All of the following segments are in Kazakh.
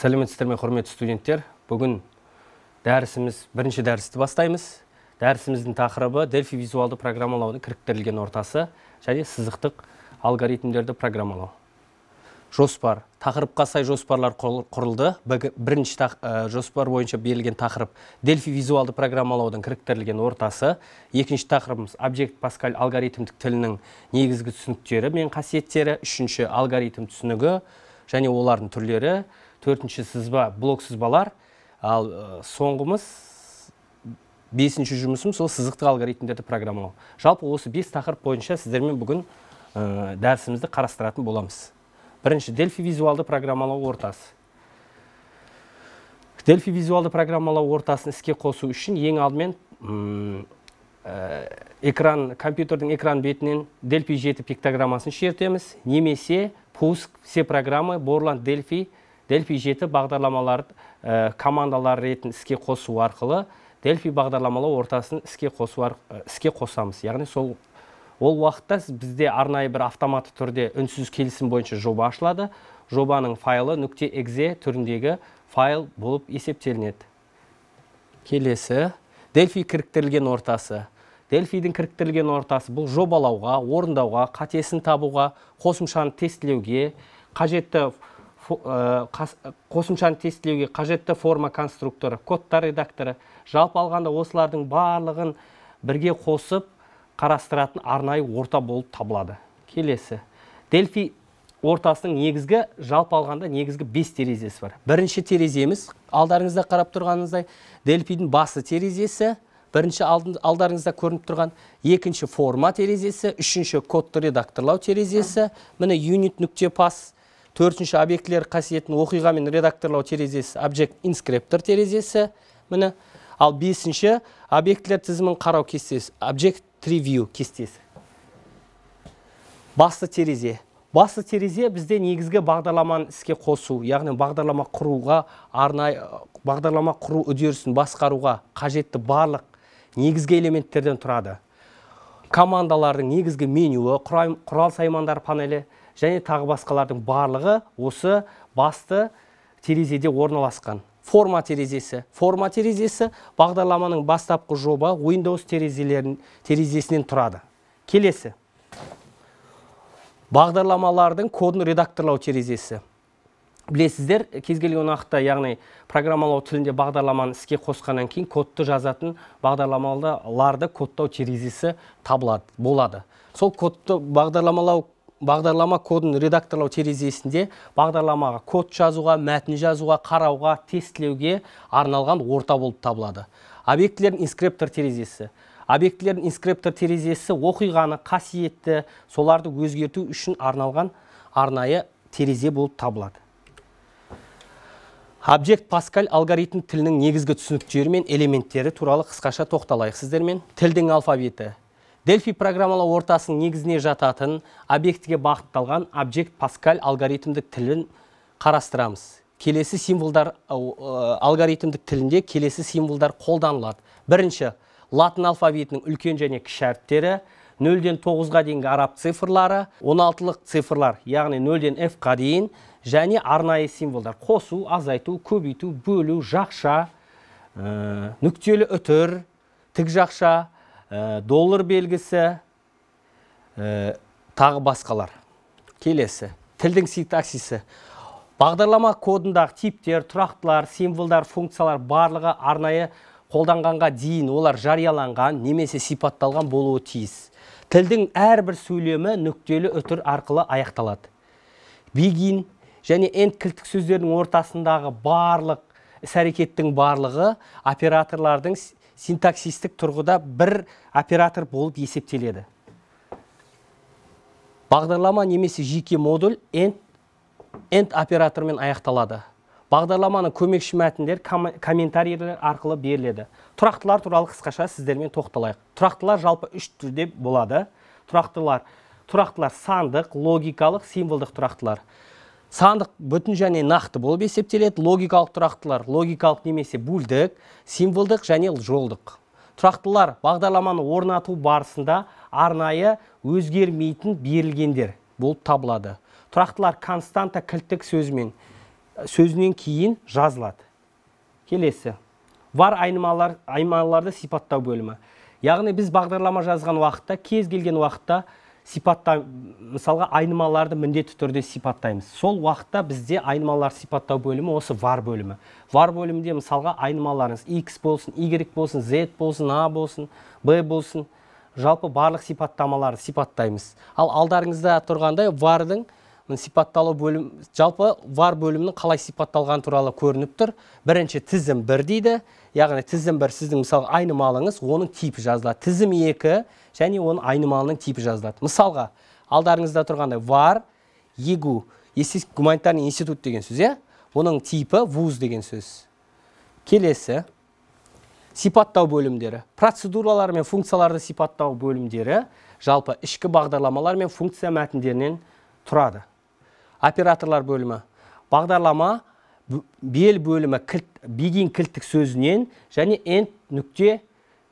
Сәлеметсіздер ме, құрметті студенттер. Бүгін бірінші дәрісті бастаймыз. Дәрісіміздің тақырыбы Delphi визуалды программалаудың кіріктірілген ортасы және сызықтық алгоритмдерді программалау. Жоспар. Тақырыпқа сай жоспарлар құрылды. Бірінші жоспар бойынша берілген тақырып Delphi визуалды программалаудың кіріктірілген ортасы. Екінші тақырыбымыз Object Pascal алгоритмдік тілінің негізгі түсініктері мен қасиеттері. Үшінші алгоритм түсінігі және олардың түрлері. Төртінші сызба, блок сызбалар. Ал соңғымыз, бесінші жұмысым сол сызықтық алгоритмдерді программалау. Жалпы осы 5 тақырып бойынша сіздермен бүгін дәрісімізді қарастыратын боламыз. Бірінші, Delphi визуалды программалау ортасы. Delphi визуалды программалау ортасын іске қосу үшін ең алдымен компьютердің экран бетінен Delphi 7 пиктограммасын шертеміз, немесе пуск все программы Borland Delphi 7 бағдарламалар командалар ретін іске қосу арқылы Delphi бағдарламалау ортасын іске қосамыз. Яғни ол уақытта бізде арнайы бір автоматты түрде үнсіз келісім бойынша жоба ашылады. Жобаның файлы .exe түріндегі файл болып есептелінеді. Келесі, Delphi кіріктірілген ортасы. Delphi'дің кіріктірілген ортасы бұл жобалауға, орындауға, қатесін табуға, қосымшаны тестілеуге, қажетті форма конструкторы, кодтар редакторы, жалпы алғанда осылардың барлығын бірге қосып қарастыратын арнайы орта болып табылады. Келесі. Delphi ортасының негізгі, жалпы алғанда негізгі 5 терезесі бар. Бірінші тереземіз, алдарыңызда қарап тұрғаныңыздай, Delphi'дің басы терезесі, бірінші алдарыңызда көрініп тұрған, екінші форма терезесі, үшінші кодты редакторлау терезесі, міне unit.pass, төртінші объектілер қасиетін оқиға мен редакторлау терезесі, Object Inscriptor терезесі, міне, ал бесінші объектілер тізімін қарау кестесі, Object Preview кестесі. Басты терезе. Басты терезе бізде негізгі бағдарламаны іске қосу, яғни бағдарлама құру үдерісін басқаруға қажетті барлық негізгі элементтерден тұрады. Командалардың негізгі менюі, құрал саймандар панелі және тағы басқалардың барлығы осы басты терезеде орналасқан. Форма терезесі. Форма терезесі бағдарламаның бастапқы жоба Windows терезесінен тұрады. Келесі. Бағдарламалардың кодын редакторлау терезесі. Білесіздер, кез келген уақытта, яғни программалау тілінде бағдарламаны іске қосқаннан кейін кодты жазатын бағдарламаларды кодтау терезесі болады. Сол кодты бағдарлама кодын редакторлау терезесінде бағдарламаға код жазуға, мәтін жазуға, қарауға, тестілеуге арналған орта болып табылады. Объектілердің инскриптор терезесі. Объектілердің инскриптор терезесі оқиғаны, қасиетті, соларды өзгерту үшін арналған арнайы терезе болып табылады. Object Pascal алгоритм тілінің негізгі түсініктері мен элементтері туралы қысқаша тоқталайық сіздермен. Тілдің алфавиті. Delphi программалау ортасының негізіне жататын объектіге бағытталған Object Pascal алгоритмдік тілін қарастырамыз. Келесі символдар алгоритмдік тілінде келесі символдар қолданылады. Бірінші, латын алфавитінің үлкен және кіші әріптері, 0-ден 9-ға дейінгі араб цифрлары, 16-лық цифрлар, яғни 0-ден F-қа дейін, және арнайы символдар қосу, азайту, көбейту, бөлу, жақша, нүктелі үтір, тік жақша, доллар белгісі, тағы басқалар. Келесі, тілдің синтаксисі. Бағдарлама кодындағы типтер, тұрақтылар, символдар, функциялар барлығы арнайы қолданғанға дейін олар жарияланған немесе сипатталған болуы тиіс. Тілдің әрбір сөйлемі нүктелі үтір арқылы аяқталады. Begin және end кілттік сөздердің ортасындағы барлық іс-әрекеттің барлығы операторлардың синтаксистік тұрғыда бір оператор болып есептеледі. Бағдарлама немесе жеке модуль end оператормен аяқталады. Бағдарламаның көмекші мәтіндер комментарийлер арқылы беріледі. Тұрақтылар туралы қысқаша сіздермен тоқталайық. Тұрақтылар жалпы 3 түрде болады. Тұрақтылар сандық, логикалық, символдық тұрақтылар. Сандық бүтін және нақты болып есептеледі. Логикалық тұрақтылар логикалық немесе бөлдік, символдық және жолдық. Тұрақтылар бағдарламаны орнату барысында арнайы өзгермейтін берілгендер болып табылады. Тұрақтылар константа кілттік сөзімен сөзінен кейін жазылады. Келесі. Var айнымаларды сипаттау бөлімі. Яғни біз бағдарлама жазған уақытта, кез келген уақытта мысалға айнымаларды міндетті түрде сипаттаймыз. Сол уақытта бізде айнымалар сипаттау бөлімі осы var бөлімі. Var бөлімінде мысалға айнымаларыңыз x болсын, y болсын, z болсын, a болсын, b болсын, жалпы барлық сипаттамаларды сипаттаймыз. Ал алдарыңызда тұрғандай var'дың сипатталу бөлім, жалпы var бөлімінің қалай сипатталған туралы көрініп тұр. Бірінші тізім 1 дейді. Яғни тізім 1 сіздің мысалы айнымалыңыз, оның типі жазылады. Тізім 2 және оның айнымалының типі жазылады. Мысалға, алдарыңызда тұрғандай var, егу, гуманитарный институт деген сөз, оның типі вуз деген сөз. Келесі, сипаттау бөлімдері. Процедуралар мен функцияларды сипаттау бөлімдері жалпы ішкі бағдарламалар мен функция мәтіндерінен тұрады. Операторлар бөлімі. Бағдарлама бел бөлімі begin кілттік сөзінен және end нүкте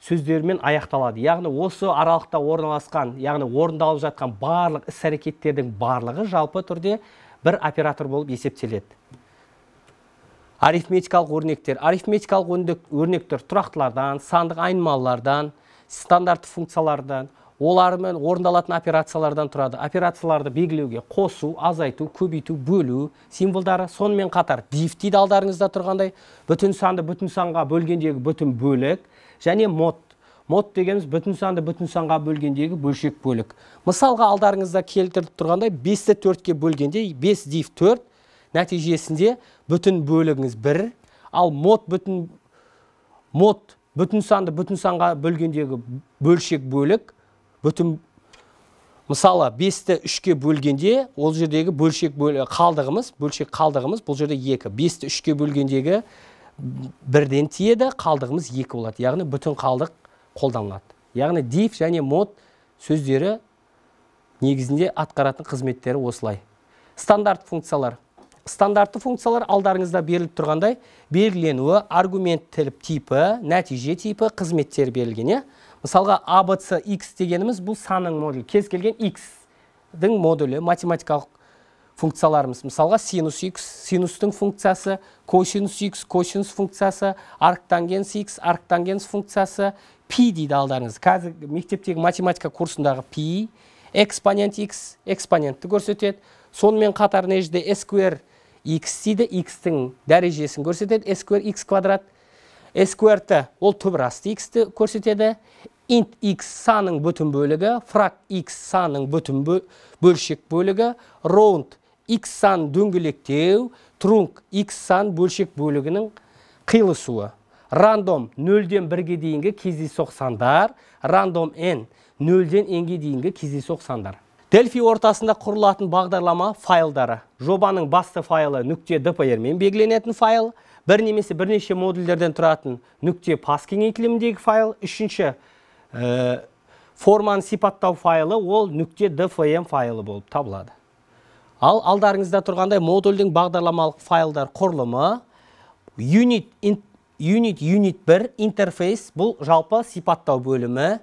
сөздермен аяқталады. Яғни осы аралықта орналасқан, яғни орындалып жатқан барлық іс-әрекеттердің барлығы жалпы түрде бір оператор болып есептеледі. Арифметикалық өрнектер. Арифметикалық өрнектер тұрақтылардан, сандық айнымалылардан, стандартты функциялардан, олармен орындалатын операциялардан тұрады. Операцияларды белгілеуге қосу, азайту, көбейту, бөлу символдары. Сонымен қатар diff дейді алдарыңызда тұрғандай, бүтін санды бүтін санға бөлгендегі бүтін бөлік, және mod. Mod дегеніміз бүтін санды бүтін санға бөлгендегі бөлшек бөлік. Мысалға алдарыңызда келтіріліп тұрғандай 5-ті 4-ке бөлгенде 5 diff 4 нәтижесінде бүтін бөлігіңіз 1, ал mod бүтін санды бүтін санға бөлгендегі бөлшек бөлік бүтін, мысалы 5-ті 3-ке бөлгенде ол жердегі бөлшек қалдығымыз бұл жерде 2. 5-ті 3-ке бөлгендегі 1-ден тиеді, қалдығымыз 2 болады. Яғни бүтін қалдық қолданылады. Яғни diff және mod сөздері негізінде атқаратын қызметтері осылай. Стандарт функциялар. Стандартты функциялар алдарыңызда беріліп тұрғандай белгіленуі, аргумент типі, нәтиже типі, қызметтер берілген. Мысалға ABC X дегеніміз бұл санның модулі. Кез келген X-дің модулі, математикалық функцияларымыз. Мысалға синус X, синустың функциясы, косинус X, косинус функциясы, арктангенс X, арктангенс функциясы, пи дейді алдарыңыз. Қазір мектептегі математика курсындағы пи, экспонент X, экспонентті көрсетеді. Сонымен қатар нәтижеде square X дейді, X-тің дәрежесін көрсетеді, square X квадрат. Square-ті ол түбірасты X-ті көрсетеді. Int X санның бүтін бөлігі, frac X санның бүтін бөлшек бөлігі, round X сан дөңгелектеу, trunc X сан бөлшек бөлігінің қиылысуы. Random 0-ден 1-ге дейінгі кездейсоқ сандар, random n 0-ден n-ге дейінгі кездейсоқ сандар. Delphi ортасында құрылатын бағдарлама файлдары. Жобаның басты файлы .dpr мен белгіленетін файл, бір немесе бірнеше модульдерден тұратын .pas кеңейтіліміндегі файл, үшінші форманы сипаттау файлы ол .dfm файлы болып табылады. Ал алдарыңызда тұрғандай модульдің бағдарламалық файлдар құрылымы, unit 1 интерфейс бұл жалпы сипаттау бөлімі,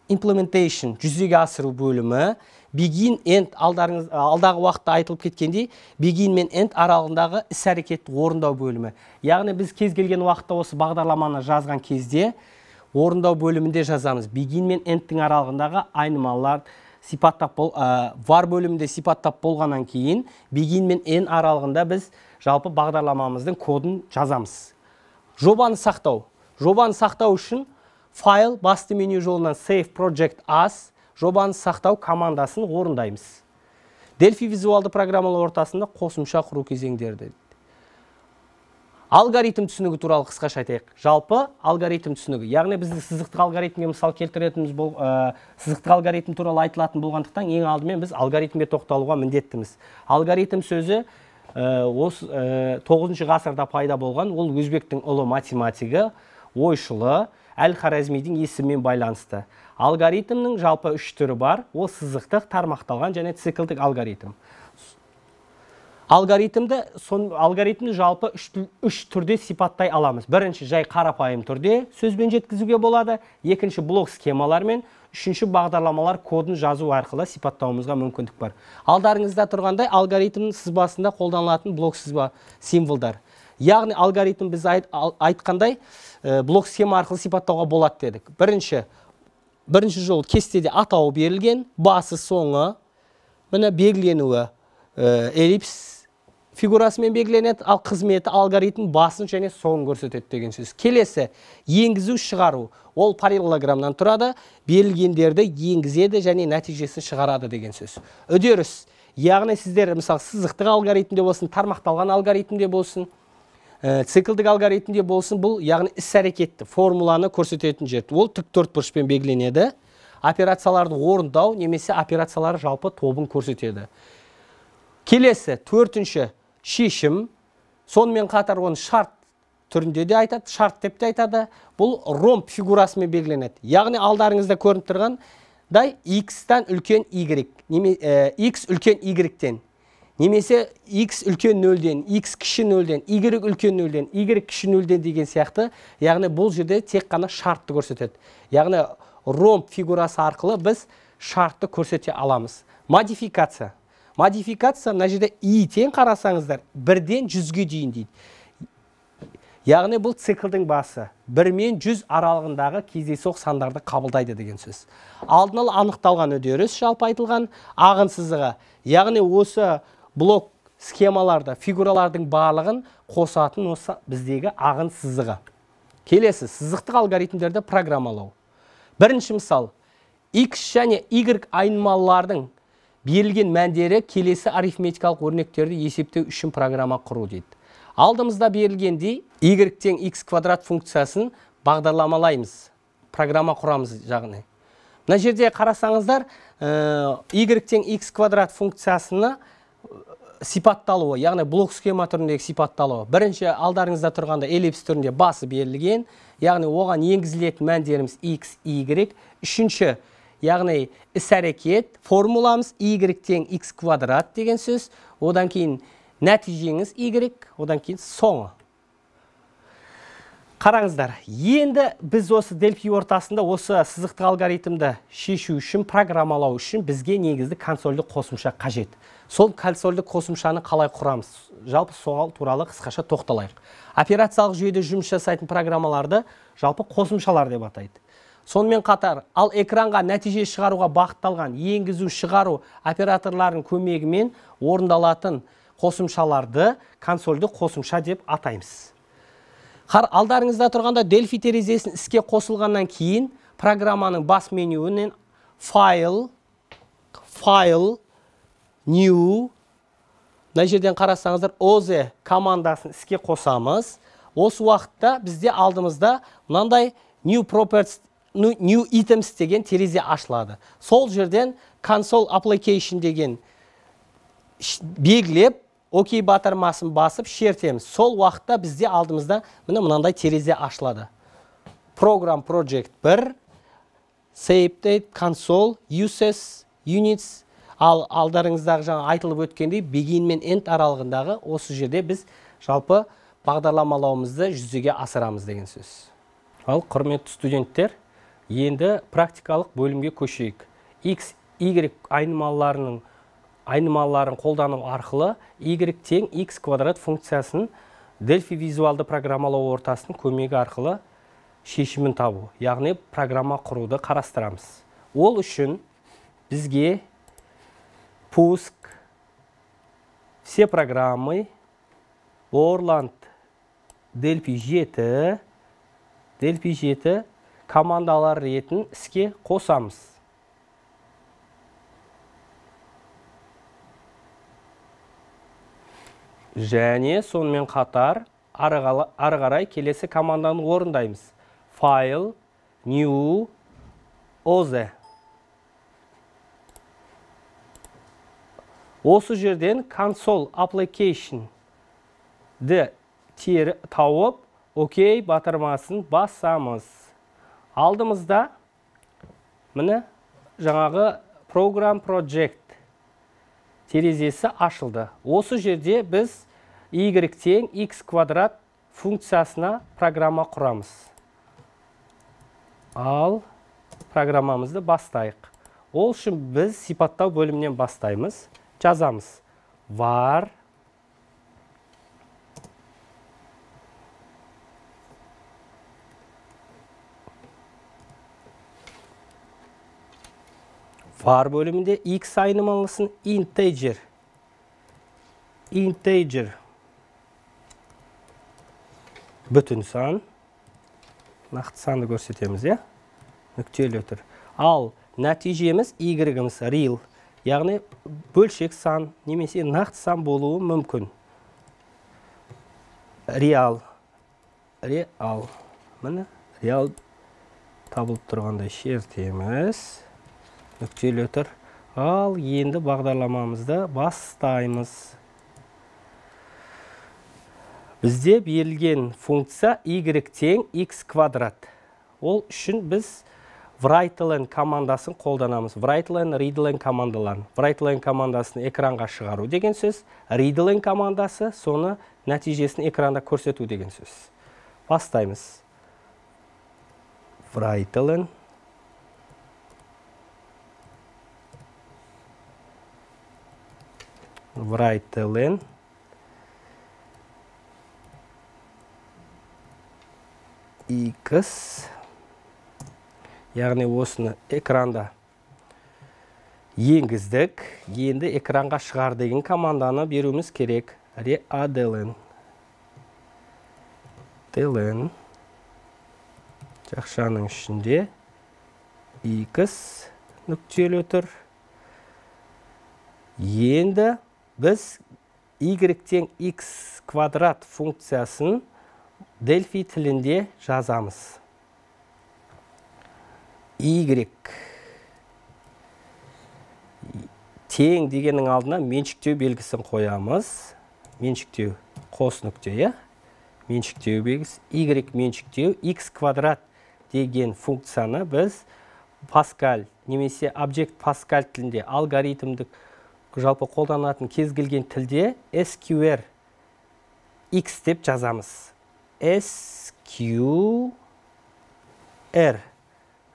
implementation жүзеге асыру бөлімі, begin end алдағы уақытта айтылып кеткендей, begin мен end аралығындағы іс-әрекетті орындау бөлімі. Яғни біз кез келген уақытта осы бағдарламаны жазған кезде орындау бөлімінде жазамыз. Begin мен endтің аралығындағы айнымалар var бөлімінде сипаттап болғаннан кейін begin мен end аралығында біз жалпы бағдарламамыздың кодын жазамыз. Жобаны сақтау үшін файл басты меню жолынан save project as жобаны сақтау командасын орындаймыз. Delphi визуалды программалар ортасында қосымша құру кезеңдері. Алгоритм түсінігі туралы қысқаша айтайық. Жалпы алгоритм түсінігі. Яғни біздің сызықтық алгоритмге мысал келтіретініміз сызықтық алгоритм туралы айтылатын болғандықтан ең алдымен біз алгоритмге тоқталуға міндеттіміз. Алгоритм сөзі 9 ғасырда пайда болған, ол өзбектің ұлы математигі, ойшылы Әл-Хорезмидің есімімен байланысты. Алгоритмнің жалпы 3 түрі бар, ол сызықтық, тармақталған және циклдік алгоритм. Алгоритмді жалпы 3 түрде сипаттай аламыз. Бірінші жай қарапайым түрде сөзбен жеткізуге болады, екінші блок схемалармен, үшінші бағдарламалар кодын жазу арқылы сипаттауымызға мүмкіндік бар. Алдарыңызда тұрғандай алгоритмнің сызбасында қолданылатын блок сызба символдар. Яғни алгоритм біз айтқандай блок схема арқылы сипаттауға болады дедік. Бірінші жол кестеде атауы берілген, басы соңы, міне белгіленуі эллипс фигурасымен белгіленеді, ал қызметі алгоритм басын және соңын көрсетеді деген сөз. Келесі, енгізу шығару. Ол параллелограммнан тұрады, берілгендерді енгізеді және нәтижесін шығарады деген сөз. Үдеріс. Яғни сіздер, мысалы, сызықтық алгоритмде болсын, тармақталған алгоритмде болсын, циклдік алгоритмде болсын, бұл яғни іс-әрекетті формуланы көрсететін жер. Ол тік төртбұрышпен белгіленеді. Операцияларды орындау немесе операциялары жалпы тобын көрсетеді. Келесі, төртінші шешім, сонымен қатар оны шарт түрінде де айтады, шарт деп те айтады. Бұл ромб фигурасымен белгіленеді. Яғни алдарыңызда көрініп тұрғандай x-тан үлкен y, x үлкен y-тен, немесе x үлкен 0-ден, x кіші 0-ден, y үлкен 0-ден, y кіші 0-ден деген сияқты. Яғни бұл жерде тек қана шартты көрсетеді. Яғни ромб фигурасы арқылы біз шартты көрсете аламыз. Модификация. Модификация, мына жерде и-тен қарасаңыздар, 1-ден 100-ге дейін дейді. Яғни бұл циклдың басы. 1 мен 100 аралығындағы кездейсоқ сандарды қабылдайды деген сөз. Алдын ала анықталған үдеріс жалпы айтылған ағын сызығы. Яғни осы блок схемаларда фигуралардың барлығын қосатын осы біздегі ағын сызығы. Келесі, сызықтық алгоритмдерді программалау. Бірінші мысал, x және y айнымалылардың берілген мәндері келесі арифметикалық өрнектерді есептеу үшін программа құру дейді. Алдымызда берілгендей y-тен x квадрат функциясын бағдарламалаймыз, программа құрамыз жағына. Мына жерде қарасаңыздар, y-тен x квадрат функциясына сипатталуы, яғни блок схема түріндегі сипатталуы. Бірінші алдарыңызда тұрғанда эллипс түрінде басы берілген, яғни оған енгізілетін мәндеріміз x, y. Үшінші, яғни іс-әрекет, формуламыз y-тен x квадрат деген сөз, одан кейін нәтижеңіз y, одан кейін соңы. Қараңыздар, енді біз осы Delphi ортасында осы сызықтық алгоритмді шешу үшін, программалау үшін бізге негізді консольдік қосымша қажет. Сол консольдік қосымшаны қалай құрамыз? Жалпы сол туралы қысқаша тоқталайық. Операциялық жүйеде жұмыс жасайтын программаларды жалпы қосымшалар деп атайды. Сонымен қатар, ал экранға нәтиже шығаруға бағытталған енгізу шығару операторлардың көмегімен орындалатын қосымшаларды консольдік қосымша деп атаймыз. Алдарыңызда тұрғанда Delphi терезесін іске қосылғаннан кейін программаның бас менюінен File, New, мына жерден қарасаңыздар OZ командасын іске қосамыз. Осы уақытта бізде алдымызда мынандай New Items деген терезе ашылады. Сол жерден Console Application деген белгілеп, окей батырмасын басып шертеміз. Сол уақытта бізде алдымызда мынандай терезе ашылады. Program Project 1, Save Date, Console, Uses, Units. Ал алдарыңыздағы жаңа айтылып өткендей, Begin мен End аралығындағы осы жерде біз жалпы бағдарламалауымызды жүзеге асырамыз деген сөз. Ал құрметті студенттер, енді практикалық бөлімге көшейік. X, Y айнымалыларын қолдану арқылы y-тен x квадрат функциясын Delphi визуалды программалау ортасының көмегі арқылы шешімін табу, яғни программа құруды қарастырамыз. Ол үшін бізге пуск, все программы, Orland Delphi 7 командалар ретін іске қосамыз. Және сонымен қатар ары қарай келесі команданы орындаймыз. File, New, OZ. Осы жерден Console Application-ді тауып, окей батырмасын басамыз. Алдымызда міне жаңағы Program Project терезесі ашылды. Осы жерде біз y-тен x квадрат функциясына программа құрамыз. Ал программамызды бастайық. Ол үшін біз сипаттау бөлімінен бастаймыз. Жазамыз. Var bölümünde x ayırmalısın. Integer. Bütün san. Naқты sanды көрсетеміз, ya. Нүктелі өтір. Ал нәтижеміз y-іміз real. Яғни бөлшек сан немесе нақты сан болуы мүмкін. Real. Міне, real табылып тұрғандай шертеміз. Нүктелі өтір. Ал енді бағдарламамызды бастаймыз. Бізде берілген функция y тең x квадрат. Ол үшін біз writeLn командасын қолданамыз. writeLn, readLn командаларын. writeLn командасын экранға шығару деген сөз. readLn командасы соны нәтижесін экранда көрсету деген сөз. Бастаймыз. writeLn x, яғни осыны экранда енгіздік. Енді экранға шығар деген команданы беруіміз керек. readLn жақшаның ішінде x нүктелі өтір. Енді біз y тең x квадрат функциясын Delphi тілінде жазамыз. Y тең дегеннің алдына меншіктеу белгісін қоямыз. Меншіктеу қос нүкте, меншіктеу белгісі. Y меншіктеу x квадрат деген функцияны біз Pascal немесе Object Pascal тілінде алгоритмдік жалпы қолданатын кез келген тілде SQR x деп жазамыз. SQR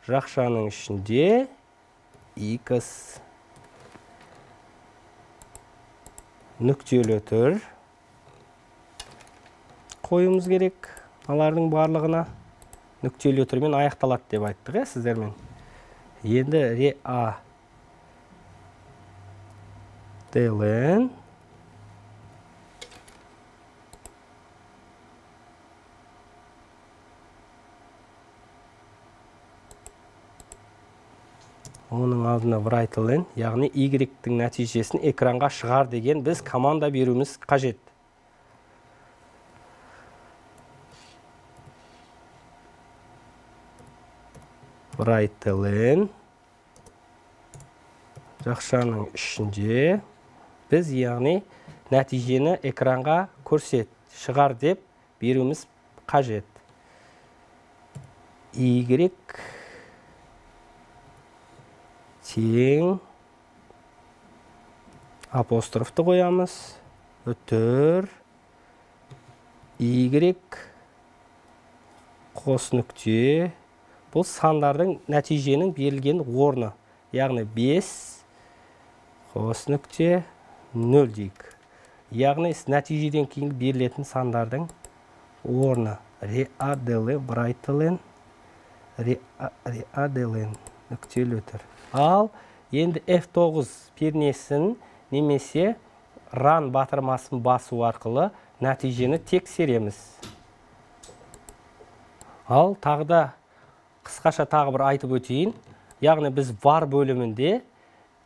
жақшаның ішінде x нүктелі өтір қоюымыз керек. Алардың барлығына нүктелі өтірмен аяқталады деп айттық, сіздермен. Енді readLn оның алдына writeLn, яғни y-тің нәтижесін экранға шығар деген біз команда беруіміз қажет. writeLn жақшаның ішінде біз яғни нәтижені экранға шығар деп беруіміз қажет. Y тең апострофты қоямыз. Өтір Y қос нүкте. Бұл сандардың нәтиженің берілген орны. Яғни 5 қос нүкте 0 дейік. Яғни нәтижеден кейін берілетін сандардың орны. readLn нүктелі өтір. Ал енді F9 пернесін немесе run батырмасын басу арқылы нәтижені тексереміз. Ал тағда қысқаша тағы бір айтып өтейін. Яғни біз var бөлімінде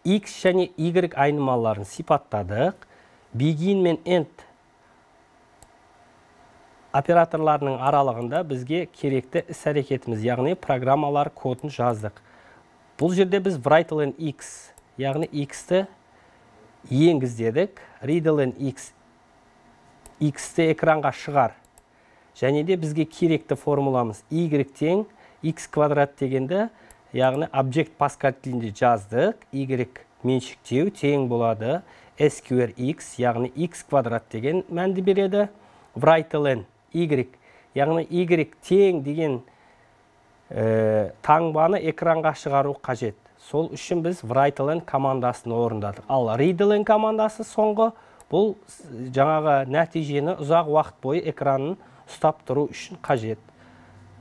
x және y айнымаларын сипаттадық. Begin мен end операторларының аралығында бізге керекті іс-әрекетіміз, яғни программалар кодын жаздық. Бұл жерде біз writeLn x, яғни x-ті енгіздедік. readLn x-ті экранға шығар. Және де бізге керекті формуламыз y тең x квадрат дегенді, яғни Object Pascal тілінде жаздық. Y меншіктеу тең болады SQR x, яғни x квадрат деген мәнді береді. writeLn y, яғни y тең деген таңбаны экранға шығару қажет. Сол үшін біз write-len командасын орындадық. Ал read-len командасы соңғы, бұл жаңағы нәтижені ұзақ уақыт бойы экранын ұстап тұру үшін қажет.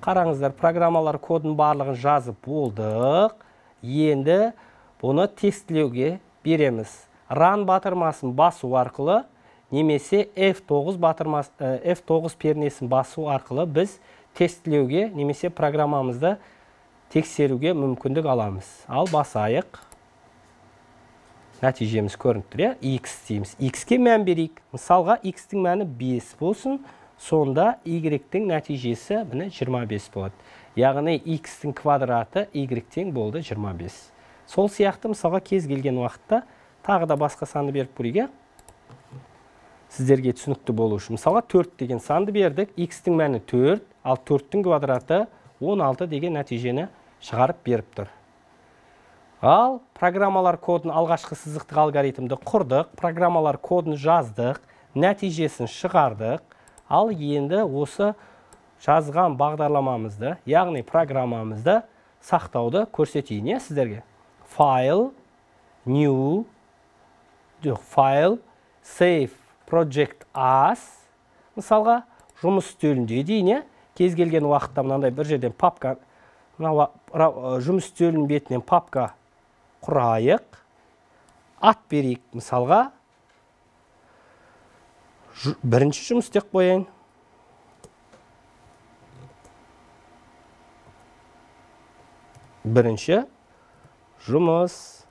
Қараңыздар, программалар кодын барлығын жазып болдық. Енді бұны тестілеуге береміз. Run батырмасын басу арқылы, немесе F9 пернесін басу арқылы біз тестілеуге, немесе программамызды тексеруге мүмкіндік аламыз. Ал басайық. Нәтижеміз көрініп тұр, X дейміз. X-ке мән берейік. Мысалға, X-тің мәні 5 болсын, сонда Y-тің нәтижесі 25 болады. Яғни X-тің квадраты Y-тең болды 25. Сол сияқты мысалға кез келген уақытта тағы да басқа санды беріп көрейік. Сіздерге түсінікті болу үшін. Мысалға 4 деген санды бердік. X-тің мәні 4, ал 4-тің квадраты 16 деген нәтижені шығарып беріп тұр. Ал программалар кодын алғашқы сызықтық алгоритмді құрдық, программалар кодын жаздық, нәтижесін шығардық. Ал енді осы жазған бағдарламамызды, яғни программамызды сақтауды көрсетейін сіздерге. File, new, file, save, project as. Мысалға, жұмыс үстелінде дейін, кез келген уақытта мынандай бір жерден папка, жұмыс үстелінің бетінен папка құрайық, ат берейік. Мысалға, бірінші жұмыс деп қойайын. Бірінші жұмыс.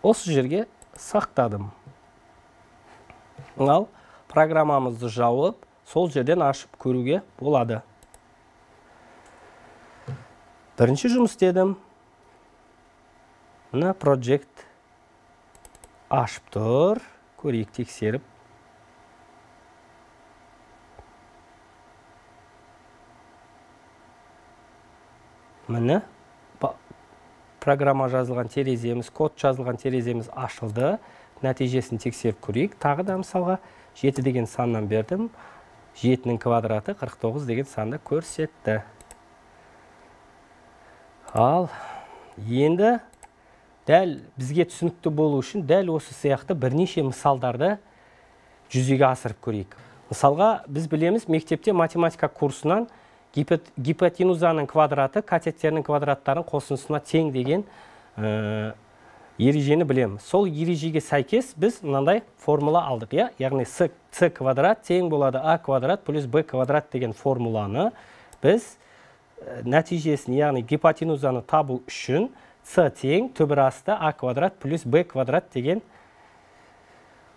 Осы жерге сақтадым. Ал программамызды жауып, сол жерден ашып көруге болады. Бірінші жұмыс дедім. Мына project ашып тұр. Көрейік, тексеріп. Міне программа жазылған тереземіз, код жазылған тереземіз ашылды. Нәтижесін тексеріп көрейік. Тағы да мысалға 7 деген саннан бердім. 7-нің квадраты 49 деген санды көрсетті. Ал енді дәл бізге түсінікті болу үшін дәл осы сияқты бірнеше мысалдарды жүзеге асырып көрейік. Мысалға, біз білеміз, мектепте математика курсынан гипотенузаның квадраты катеттерінің квадраттарын қосындысына тең деген ережені білеміз. Сол ережеге сәйкес біз мынандай формула алдық. Яғни c квадрат тең болады a квадрат плюс b квадрат деген формуланы біз нәтижесін, яғни гипотенузаны табу үшін c тең түбір асты a квадрат плюс b квадрат деген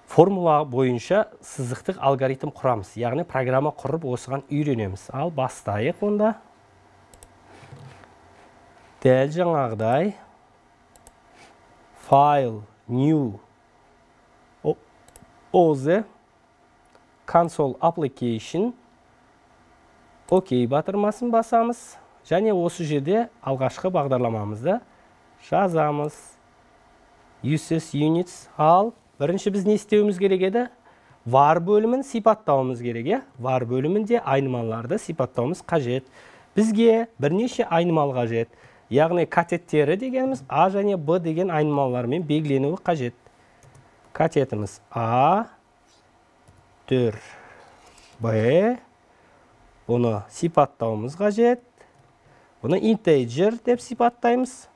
формула бойынша сызықтық алгоритм құрамыз. Яғни программа құрып осыған үйренеміз. Ал бастайық онда. Дәл жаңағыдай. File, new, OZ, console application, OK батырмасын басамыз. Және осы жерде алғашқы бағдарламамызды жазамыз. Uses units. Ал бірінші біз не істеуіміз керек еді? Var бөлімін сипаттауымыз керек. Var бөлімінде айнымаларды сипаттауымыз қажет. Бізге бірнеше айнымал қажет. Яғни катеттері дегеніміз A және B деген айнымалармен белгіленуі қажет. Катетіміз A, 4, B. Бұны сипаттауымыз қажет. Бұны integer деп сипаттаймыз.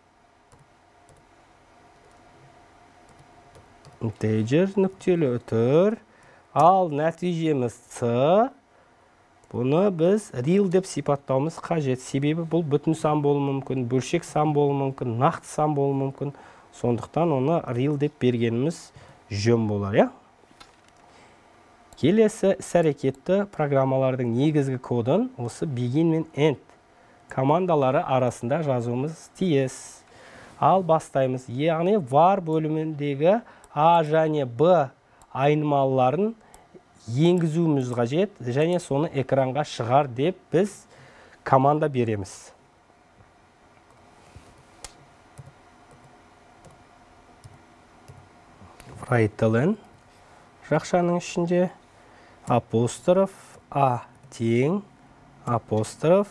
Integer нүктелі өтір. Ал нәтижеміз C. Бұны біз real деп сипаттауымыз қажет. Себебі бұл бүтін сан болуы мүмкін, бөлшек сан болуы мүмкін, нақты сан болуы мүмкін. Сондықтан оны real деп бергеніміз жөн болар. Келесі іс-әрекетті программалардың негізгі кодын осы begin мен end командалары арасында жазуымыз тиіс. Ал бастаймыз. Яғни var бөліміндегі A және B айнымаларын енгізуіміз қажет, және соны экранға шығар деп біз команда береміз. Write-len жақшаның ішінде. Апостроф А тең апостроф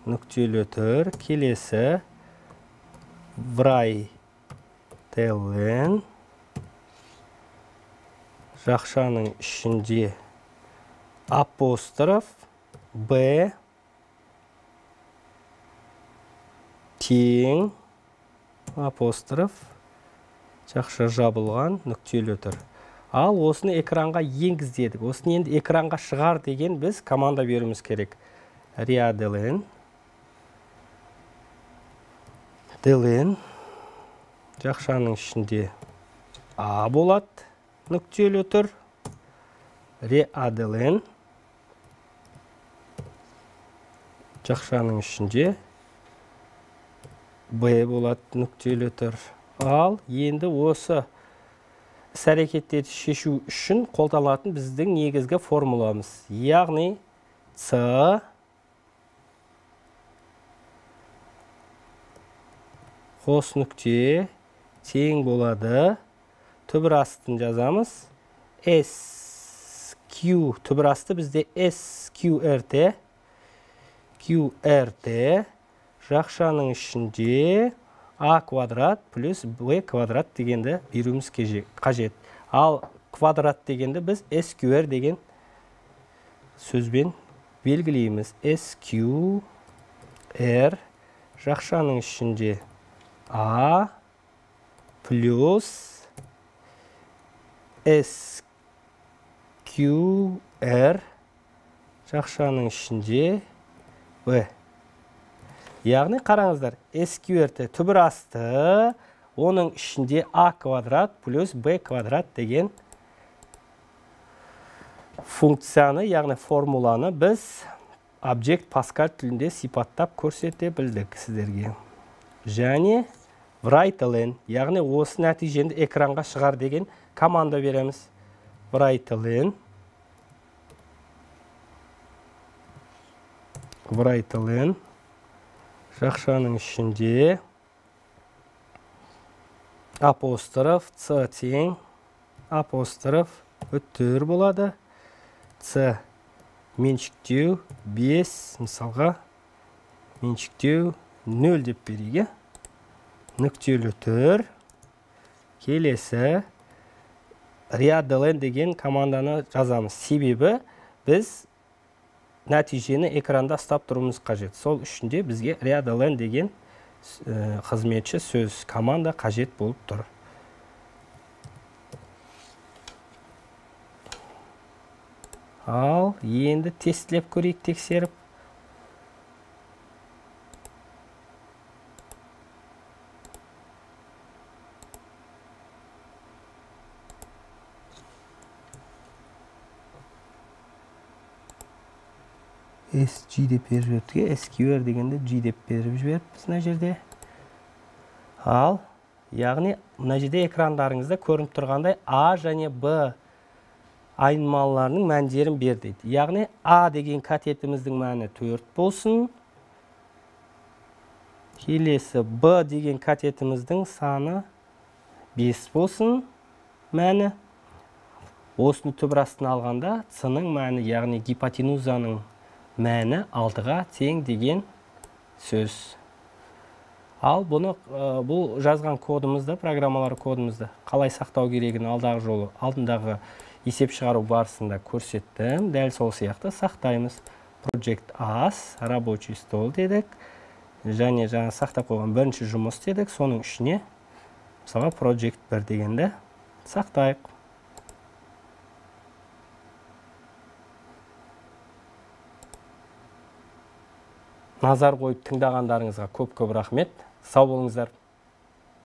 нүктелі түр келесі врайтелен жақшаның ішінде апостроф Б тең апостроф жақша жабылған нүктелі түр. Ал осыны экранға енгіз дедік. Осыны енді экранға шығар деген біз команда беруіміз керек. Реаделен жақшаның ішінде А болады нүктелі түр. Реаделен жақшаның ішінде Б болады нүктелі түр. Ал енді осы іс-әрекеттерді шешу үшін қолданылатын біздің негізгі формуламыз. Яғни С қос нүкте тең болады. Түбір астын жазамыз. SQ түбір асты бізде SQRT QRT жақшаның ішінде А квадрат плюс Б квадрат дегенді беруіміз қажет. Ал квадрат дегенді біз SQR деген сөзбен белгілейміз. SQR жақшаның ішінде А плюс SQR жақшаның ішінде Б. Яғни қараңыздар, SQRT түбір асты, оның ішінде А квадрат плюс Б квадрат деген функцияны, яғни формуланы біз объект Паскаль тілінде сипаттап көрсете білдік сіздерге. Және writeln, яғни осы нәтижені экранға шығар деген команда береміз. Writeln жақшаның ішінде апостроф С тең апостроф өттір болады. С меншіктеу 5, мысалға меншіктеу 0 деп берейік. Нүктелі түр келесі readeln деген команданы жазамыз. Себебі біз нәтижені экранда ұстап тұруымыз қажет. Сол үшінде бізге readeln деген қызметші сөз команда қажет болып тұр. Ал енді тестілеп көрейік, тексеріп. SG деп беріп жібердік. SQR дегенде G деп беріп жіберіппіз мына жерде. Ал, яғни мына жерде экрандарыңызда көрініп тұрғандай А және Б айнымалыларының мәндерін бер дейді. Яғни А деген катетіміздің мәні 4 болсын. Келесі Б деген катетіміздің саны 5 болсын мәні. Осыны түбір астына алғанда С-ның мәні, яғни гипотенузаның мәні 6-ға тең деген сөз. Ал бұл жазған кодымызды, программалар кодымызды қалай сақтау керегін алдындағы есеп шығару барысында көрсеттім. Дәл сол сияқты сақтаймыз. Project As, рабочий стол дедік. Және жаңа сақтап қойған бірінші жұмыс дедік. Соның ішіне, мысалға, Project 1 дегенді сақтайық. Назар қойып тыңдағандарыңызға көп-көп рахмет. Сау болыңыздар.